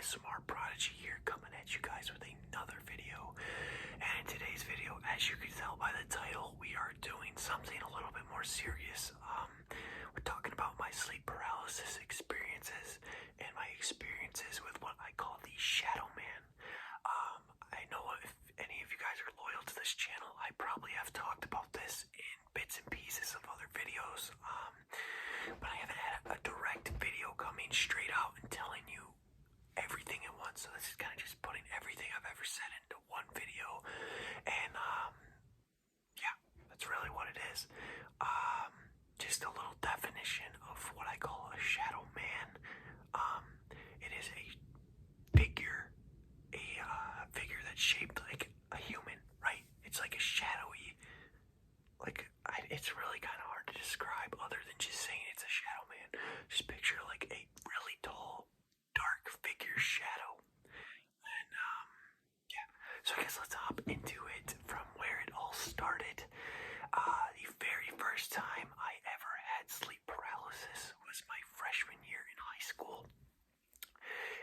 ASMR Prodigy here, coming at you guys with another video. And in today's video, as you can tell by the title, we are doing something a little bit more serious. We're talking about my sleep paralysis experiences and my experiences with what I call the Shadow Man. I know if any of you guys are loyal to this channel, I probably have talked about this in bits and pieces of other videos, but I haven't had a direct video coming straight out and telling you everything at once. So this is kind of just putting everything I've ever said into one video, and yeah, that's really what it is. Just a little definition of what I call a shadow man. It is a figure that's shaped like a human, right? It's like a shadowy, it's really kind of hard to describe other than just saying it's a shadow man. Just picture like a really tall, dark figure shadow. And yeah, so I guess let's hop into it from where it all started. The very first time I ever had sleep paralysis was my freshman year in high school.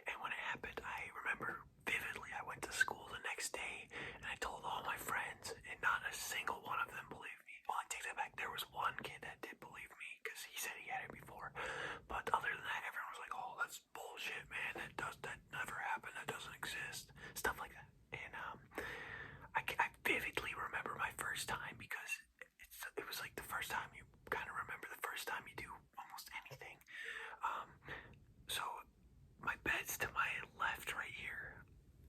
And when it happened, I remember vividly. I went to school the next day and I told all my friends, and not a single one of them believed me. Well, I take that back. There was one kid that did believe me because he said he had it before. But other than that, everyone was like, "Oh, that's bullshit, man. That never happened. That doesn't exist." Stuff like that. And I vividly remember my first time because it was like the first time you kind of remember the first time you do almost anything. So my bed's to my left right here,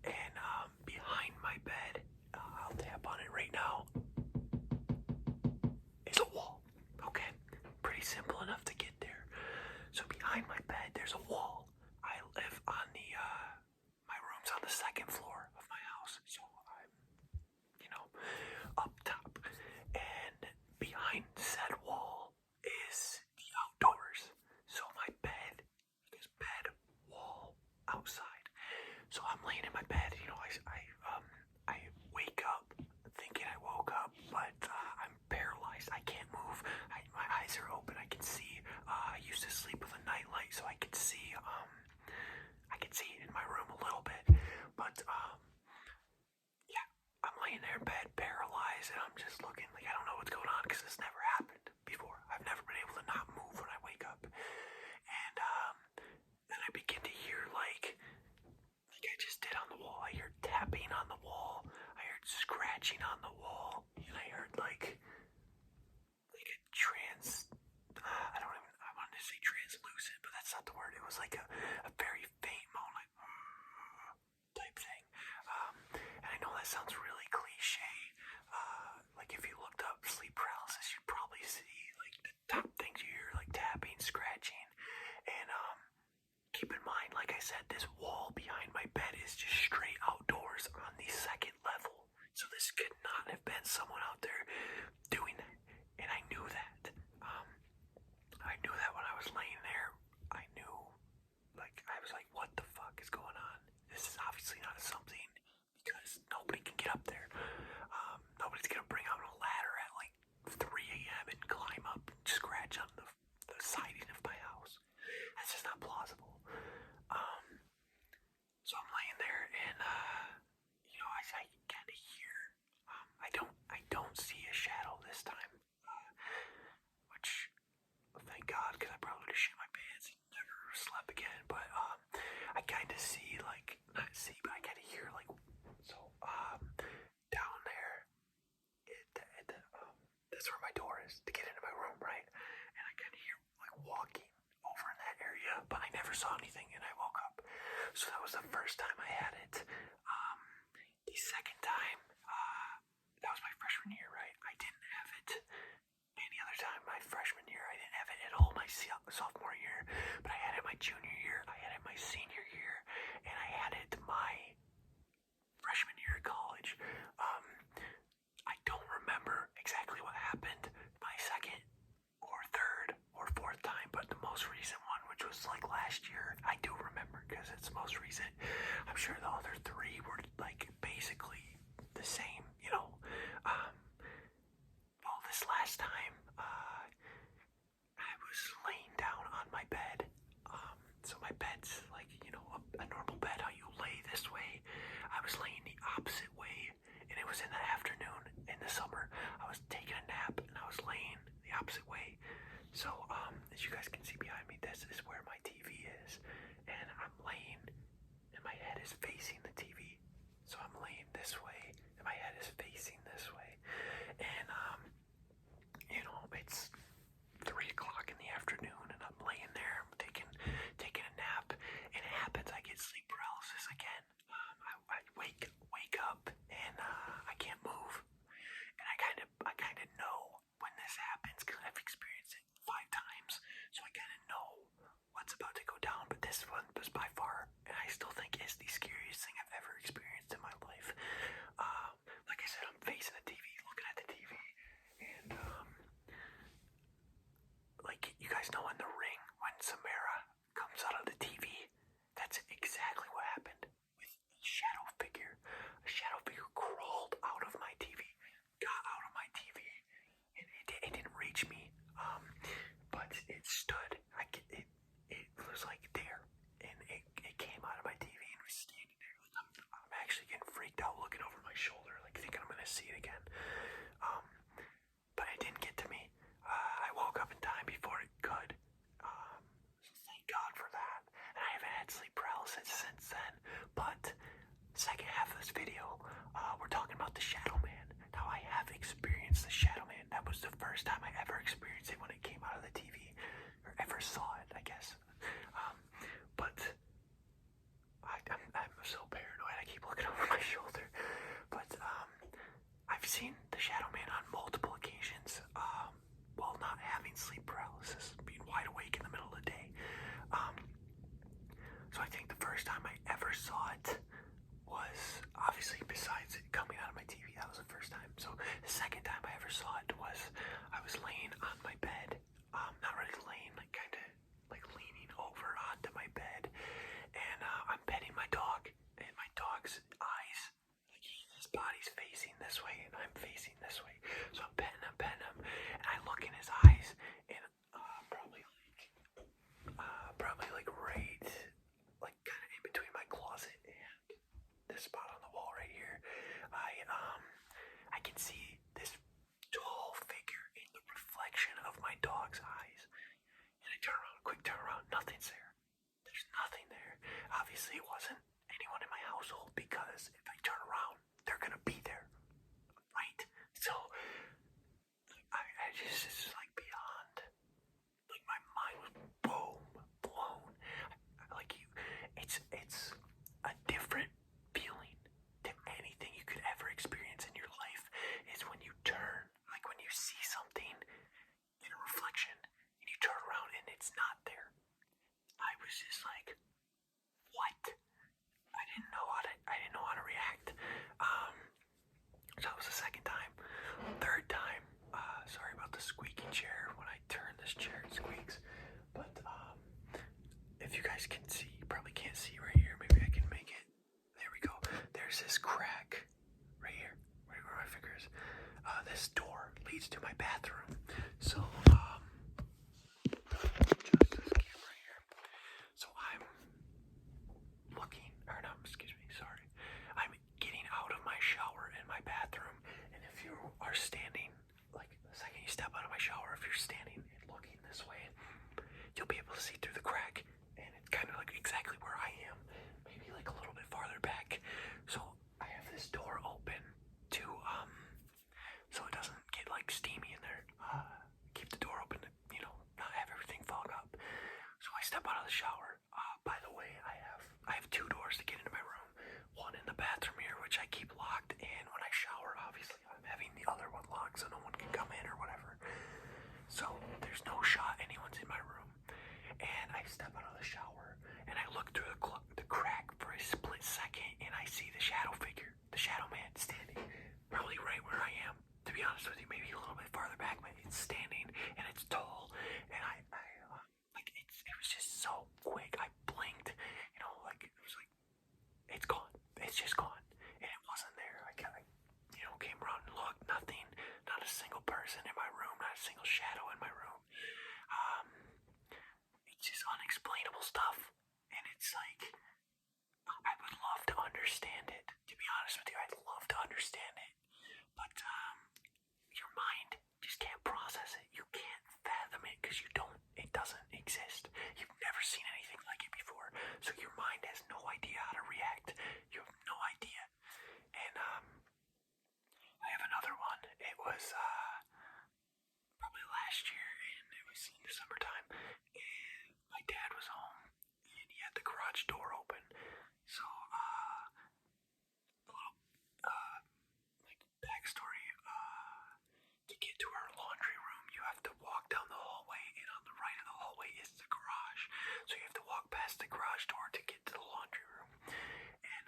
and behind my bed, I'll tap on it right now, is a wall. Okay, pretty simple enough to get there. So behind my bed, there's a wall. I live on my room's on the second floor of my house, so I'm, up top, and behind said wall is the outdoors. So my bed is bed, wall, outside. So I'm laying in my bed, I wake up thinking I woke up, but I'm paralyzed. I can't move. My eyes are open. I can see. I used to sleep with a nightlight, so I could see. I could see in my room a little bit, but yeah, I'm laying there in bed, paralyzed, and I'm just looking like I don't know what's going on because this never happened before. I've never been able to not move when I wake up, and then I begin to hear like I just did on the wall. I heard tapping on the wall. I heard scratching on the wall, and I heard like a I wanted to say translucent, but that's not the word. It was like a very faint moan, like type thing. And I know that sounds really cliche. Like if you looked up sleep paralysis, you'd probably see like the top things you hear, like tapping, scratching, and keep in mind, like I said, this wall behind my bed is just straight outdoors on the second level. So this could not have been someone out there doing that. And I knew that. I knew that when I was laying there. I knew, I was like, what the fuck is going on? This is obviously not something, because nobody can get up there. Nobody's gonna bring out a ladder at like 3 a.m. and climb up and scratch on the siding of my house. That's just not plausible. So I'm laying there, and I kind of hear. I don't see a shadow this time, which thank God, because I probably would have shit my pants and never slept again. But I kind of see, not see, but I kind of hear down there. That's where my door is to get into my room, right? And I kind of hear walking over in that area, but I never saw anything, and I woke up. So that was the first time I had it. The second time, that was my freshman year, right? I didn't have it any other time. My freshman year, I didn't have it at all. My sophomore year, but I had it my junior year. I had it my senior year, and I had it my freshman year of college. I don't remember exactly what happened my second or third or fourth time, but the most recent one, which was like last year, I do remember because it's the most recent. I'm sure the other three were basically the same, Well, this last time, I was laying down on my bed. So my bed's a normal bed was in the afternoon in the summer. I was taking a nap and I was laying the opposite way. So, as you guys can see behind me, this is where my TV is. And I'm laying and my head is facing the TV. So I'm laying this way and my head is facing this way. And, it's 3 o'clock in the afternoon and I'm laying there taking a nap, and it happens, I get sleep paralysis again. I wake up and I can't move, and I kind of know when this happens because I've experienced it 5 times, so I kind of know what's about to go down. But this one was by far, and I still think is the scariest thing I've ever experienced in my life. Like I said, I'm facing the TV, looking at the TV, and like you guys know in The Ring when Samara comes out of the TV, that's exactly what happened with a shadow figure. A shadow figure crawled out of my TV, got out of my TV, and it didn't reach me, but it stood. It was like there, and it came out of my TV and was standing there. Like I'm actually getting freaked out looking over my shoulder, like thinking I'm gonna see it again. But it didn't get to me. I woke up in time before it could. So thank God for that. And I haven't had sleep paralysis since then. But second half of this video, we're talking about the Shadow Man. Now I have experienced the Shadow Man. That was the first time I ever experienced it when it came out of the TV, or ever saw it, I guess. But I'm so paranoid. I keep looking over my shoulder. But I've seen the Shadow Man on multiple occasions, while not having sleep paralysis, being wide awake in the middle of the day. So I think the first time I ever saw it was, obviously besides it coming out of my TV, that was the first time. So the second time I ever saw it was, I was laying on my bed, not really laying, like kind of like leaning over onto my bed, and I'm petting my dog, and my dog's eyes, like his body's facing this way and I'm facing this way, so I'm petting him, and I look in his eyes, and probably like right, like kind of in between my closet and this spot on the wall right here, I can see this tall figure in the reflection of my dog's eyes, and I quick turn around, nothing's there. There's nothing there. Obviously it wasn't anyone in my household, because if I turn around, they're gonna be there, right? So I just, it's just like beyond, like my mind was blown. Like it's a different feeling than anything you could ever experience in your life. Is when you turn, like when you see something in a reflection and you turn around and it's not there. I was just like, what? I didn't know how to react. So that was the second time. Third time, sorry about the squeaky chair. When I turn this chair, it squeaks. But if you guys can see, you probably can't see right here. Maybe I can make it. There we go. There's this crack right here, right where my finger is. This door leads to my bathroom. So just this camera here. So I'm getting out of my shower in my bathroom, and if you are standing, like the second you step out of my shower, if you're standing and looking this way, you'll be able to see through the crack, and it's kind of like exactly where I am, maybe like a little bit farther back. So I have this door open to so it doesn't get like steamy in there. Keep the door open to, not have everything fog up. So I step out of the shower. By the way, I have 2 doors to get into my room. One in the bathroom here, which I keep locked, and when I shower, obviously I'm having the other one locked so no one can come in or whatever. So there's no shot anyone's in my room. And I step out of the shower and I look through the crack for a split second, and I see the shadow figure, the Shadow Man, standing probably right where I am. To be honest with you, maybe a little bit farther back, but it's standing and it's tall, and it was just so quick. I blinked, like it was like, it's gone. It's just gone, and it wasn't there. I came around and looked, nothing, not a single person in my room, not a single shadow in my room. It's just unexplainable stuff, and it's like, I would love to understand it. To be honest with you, I'd love to understand it. but your mind just can't process it. You can't fathom it because it doesn't exist. You've never seen anything like it before. So your mind has no idea how to react. You have no idea. And I have another one. It was probably last year, and it was in the summertime. And my dad was home, and he had the garage door open. So a little like backstory. To get to our laundry room, you have to walk down the hallway, and on the right of the hallway is the garage. So you have to walk past the garage door to get to the laundry room. And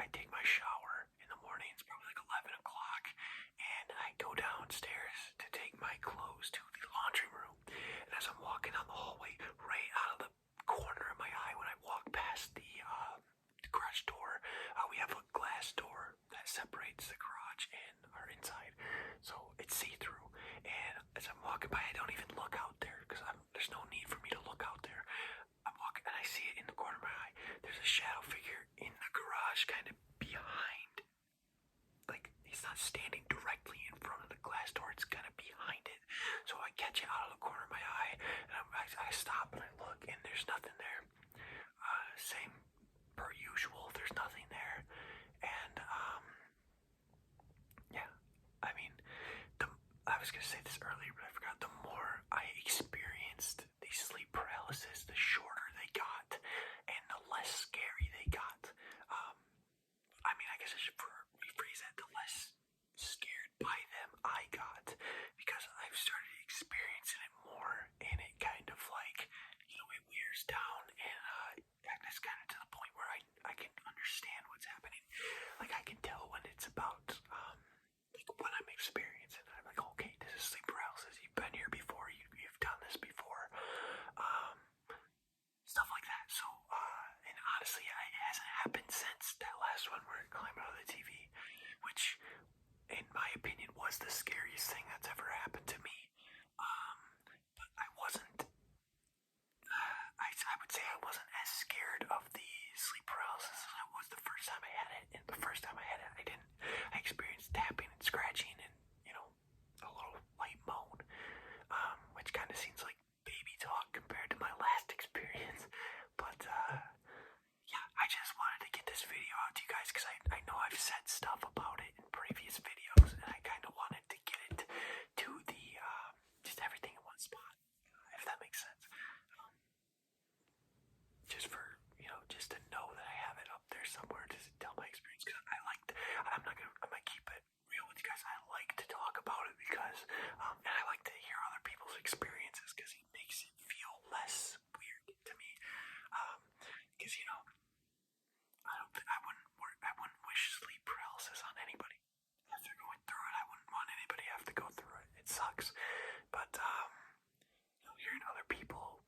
I take my shower in the morning. It's probably like 11 o'clock, and I go downstairs to take my clothes to the laundry room. And as I'm walking down the hallway, right out of the corner of my eye, when I walk past the garage door, we have a glass door that separates the garage and our inside, so it's see-through. And as I'm walking by, I don't even look out there because there's no need for me to look out there. I'm walking and I see it in the corner of my eye. There's a shadow figure in the garage, kind of behind. Like, he's not standing directly in front of the glass door, it's kind of behind it. So I catch it out of the corner of my eye, and I stop and I look, and there's nothing there. Same per usual, there's nothing there. And yeah, I mean, I was gonna say this earlier, but I forgot. The more I experienced the sleep paralysis, the shorter they got, and the less scary they got. I mean, I guess I should rephrase that. The less scared by them I got, because I've started experiencing it more, and it kind of like, it wears down, and it's kind of to the point where I can understand what's happening. Like, I can tell when it's about like what I'm experiencing. I'm like, okay, this is sleep paralysis. You've been here before. You've done this before. Stuff like that. So, and honestly, it hasn't happened since that last one where it climbed out of the TV, which, in my opinion, was the scariest thing that's ever happened to me. But I wasn't. I would say I wasn't as scared of the sleep paralysis as I was the first time I had it. And the first time I had it, I experienced tapping and scratching and, a little light moan, which kind of seems like baby talk compared to my last experience. But, yeah, I just wanted to get this video out to you guys because I know I've said stuff about it in previous videos, and I kind of wanted to get it to the, just everything in one spot, if that makes sense. Just for, just to know that I have it up there somewhere to tell my experience, because I'm gonna keep it real with you guys. I like to talk about it because, and I like to hear other people's experiences because it makes it feel less weird to me. Because, I wouldn't wish sleep paralysis on anybody. After going through it, I wouldn't want anybody to have to go through it. It sucks. But, hearing other people,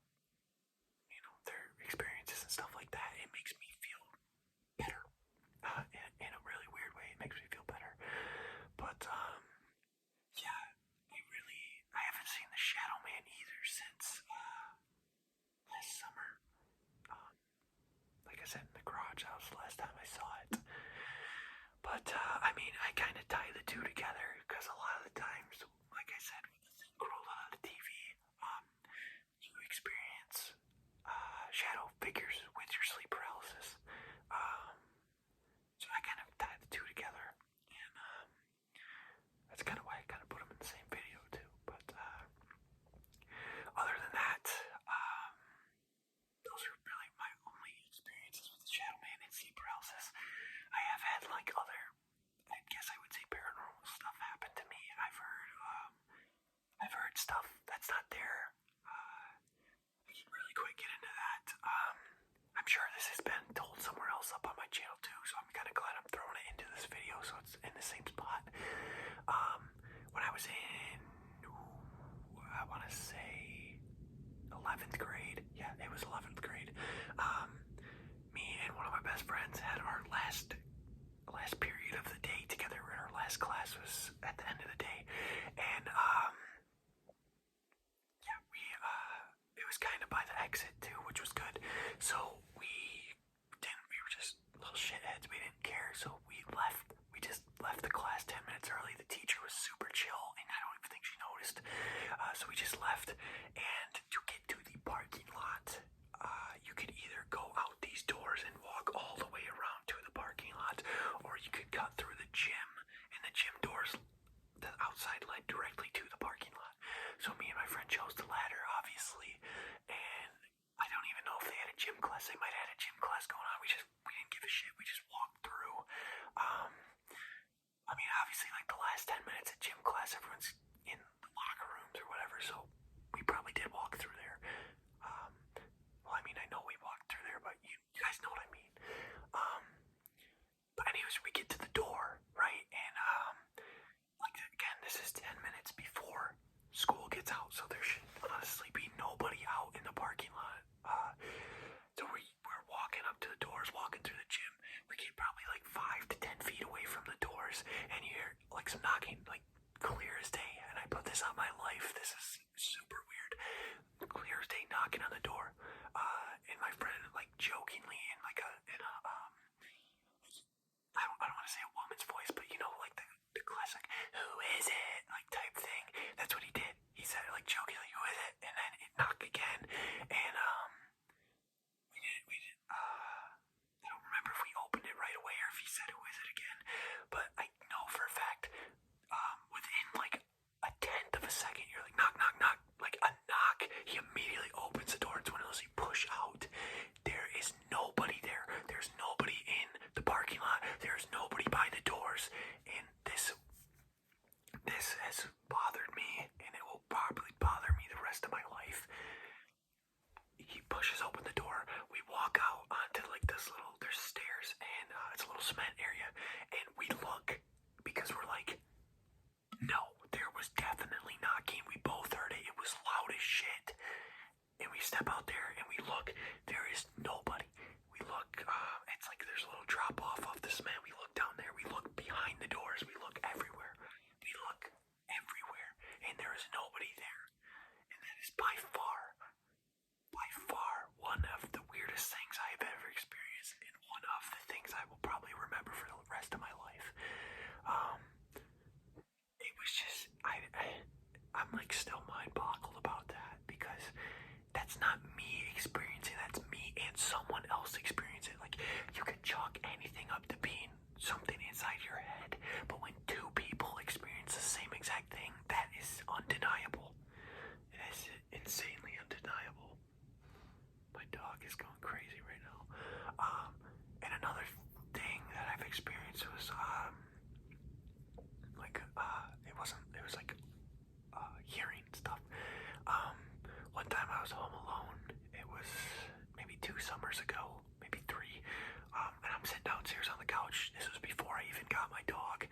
their experiences and stuff like that, it makes me feel better. In a really weird way, it makes me feel better. But, yeah, I haven't seen the Shadow Man either since, last summer. Like I said, in the garage house last time I saw it. But, I mean, I kind of tie the two together, because a lot of the times, like I said, with the thing crawled out of the TV, you experience shadow figures with your sleep paralysis. So I kind of tied the two together, and that's kind of why I kind of put them in the same video too. But other than that, those are really my only experiences with the Shadow Man and sleep paralysis. I have had like other, I guess I would say, paranormal stuff happen to me. I've heard stuff that's not there. I can really quick get into that. I'm sure this has been told somewhere else up on my channel too, so I'm kind of glad I'm throwing it into this video so it's in the same spot. When I was in, I want to say 11th grade. Yeah, it was 11th grade. Me and one of my best friends had our last period of the day together. Our last class was at the end of the day, and yeah, it was kind of by the exit too, which was good. So we were just little shitheads. We didn't care, so we left. We just They might have had a gym class going on. We didn't give a shit. We just walked through. I mean, obviously, like the last 10 minutes of gym class, everyone's in the locker rooms or whatever, so we probably did walk through there. Well, I mean, I know we walked through there, but you guys know what I mean. But anyways, we get to the door, right? And, like, again, this is 10 minutes before school gets out, so there should honestly be nobody out in the parking lot. So we're walking up to the doors, walking through the gym. We get probably like 5 to 10 feet away from the doors, and you hear like some knocking, like clear as day. And I put this on my life. This is super weird. Clear as day, knocking on the door. And my friend, like jokingly, in like I don't want to say a woman's voice, but you know, like the classic, who is it, like type thing. That's what he did. He said it like jokingly, who is it? And then it knocked again, and I don't remember if we opened it right away or if he said who is it again, but I know for a fact, within like a tenth of a second, you're like knock, knock, knock, like a knock. He immediately opens the door. It's one of those you push out. There is nobody there. There's nobody in the parking lot. There's nobody by the doors, and this has bothered me, and it will probably bother me the rest of my life. He pushes open the door. We walk out onto like this little, there's stairs, and it's a little cement area, and we look because we're like, no, there was definitely knocking. We both heard it. It was loud as shit. And we step out there and we look. There is nobody. We look. It's like there's a little drop off the cement. We look down there. We look behind the doors. We look everywhere. We look everywhere, and there is nobody there. And that is by far one of the weirdest things I have ever experienced, and one of the things I will probably remember for the rest of my life. It was just, I'm like still mind boggled about that, because that's not me experiencing, that's me and someone else experiencing it. Like, you could chalk anything up to being something inside your head, but when two people experience the same exact thing, that is undeniable. It is insanely undeniable. My dog is going crazy right now. And another thing that I've experienced was, it was like, hearing stuff. One time I was home alone. It was maybe 2 summers ago, maybe 3. And I'm sitting downstairs on the couch. This was before I even got my dog.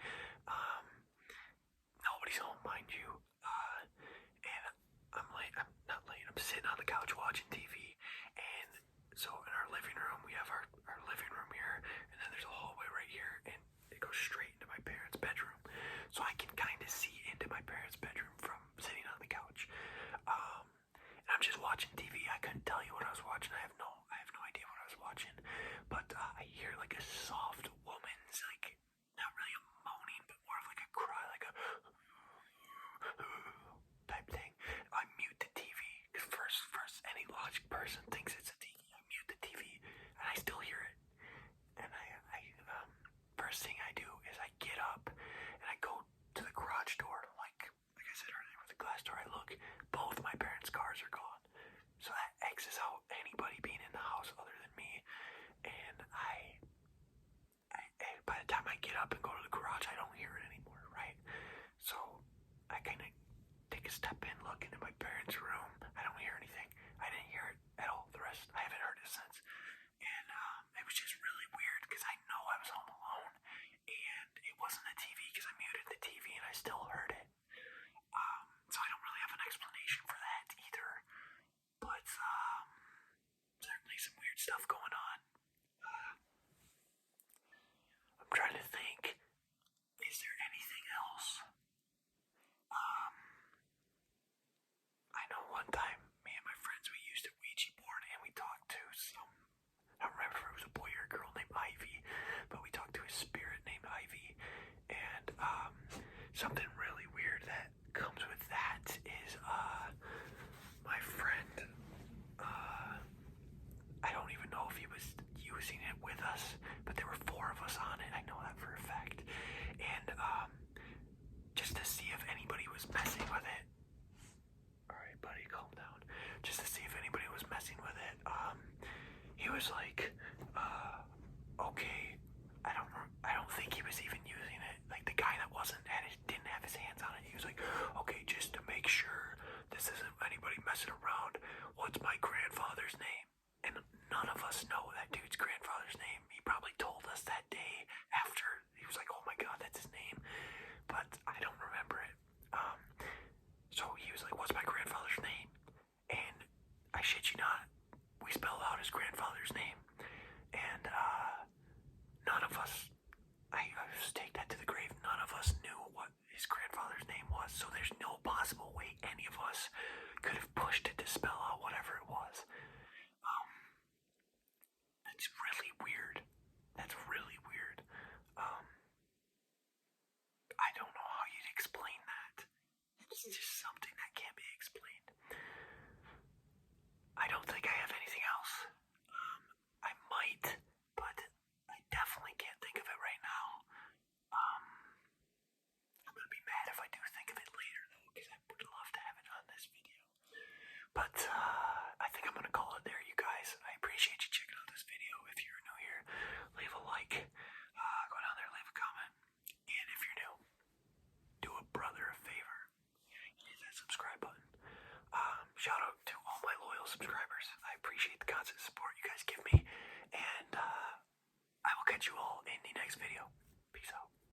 Nobody's home, mind you. And I'm not late, I'm sitting on the couch watching TV. And so in our living room, we have our living room here, and then there's a hallway right here, and it goes straight into my parents' bedroom. So I can kind of see into my parents' bedroom from sitting on the couch. And I'm just watching TV. I couldn't tell you what I was watching. I have no idea what I was watching. But I hear like a soft woman's, like, not really a moaning, but more of like a cry, like a type thing. I mute the TV, because first any logic person thinks it's a TV. I mute the TV, and I still hear it. And I first thing I do is I get up and I go to the garage door, like I said earlier with the glass door. I look, both my parents' cars are gone, so that X's out anybody being in the house other than me. And I by the time I get up and go to the garage, I don't hear it anymore, right? So I kind of take a step in, look into my parents' room. I don't hear anything. I didn't hear it at all. The rest, I haven't heard it since. And it was just really weird, because I know I was home alone, and it wasn't the TV, because I muted the TV and I still heard it. So I don't really have an explanation for that either. But certainly some weird stuff going on. I'm trying to think. Is there anything else? I know one time, me and my friends, we used a Ouija board, and we talked to some, I don't remember if it was a boy or a girl named Ivy, but we talked to a spirit named Ivy. And something really weird that comes with that is my friend, I don't even know if he was was like, okay, I don't think he was even using it. Like the guy that didn't have his hands on it. He was like, okay, just to make sure this isn't anybody messing around. What's my grandfather's name? And none of us know that dude's grandfather's name. He probably told us that day after. He was like, oh my god, that's his name. But I don't remember it. So he was like, what's my grandfather's name? And I shit you not, we spelled out his grandfather's name. And none of us, I just take that to the grave, none of us knew what his grandfather's name was. So there's no possible way any of us could have pushed it to spell out whatever it was. That's really weird. That's really weird. I don't know how you'd explain that. It's just something that can't be explained. I don't think I have anything else. I might, but I definitely can't think of it right now. I'm gonna be mad if I do think of it later though, because I would love to have it on this video. But I think I'm gonna call it there, you guys. I appreciate you checking out this video. If you're new here, leave a like. Go down there, leave a comment. And if you're new, do a brother a favor. Hit that subscribe button. Shout out to all my loyal subscribers. I appreciate the constant support you guys give me. And I will catch you all in the next video. Peace out.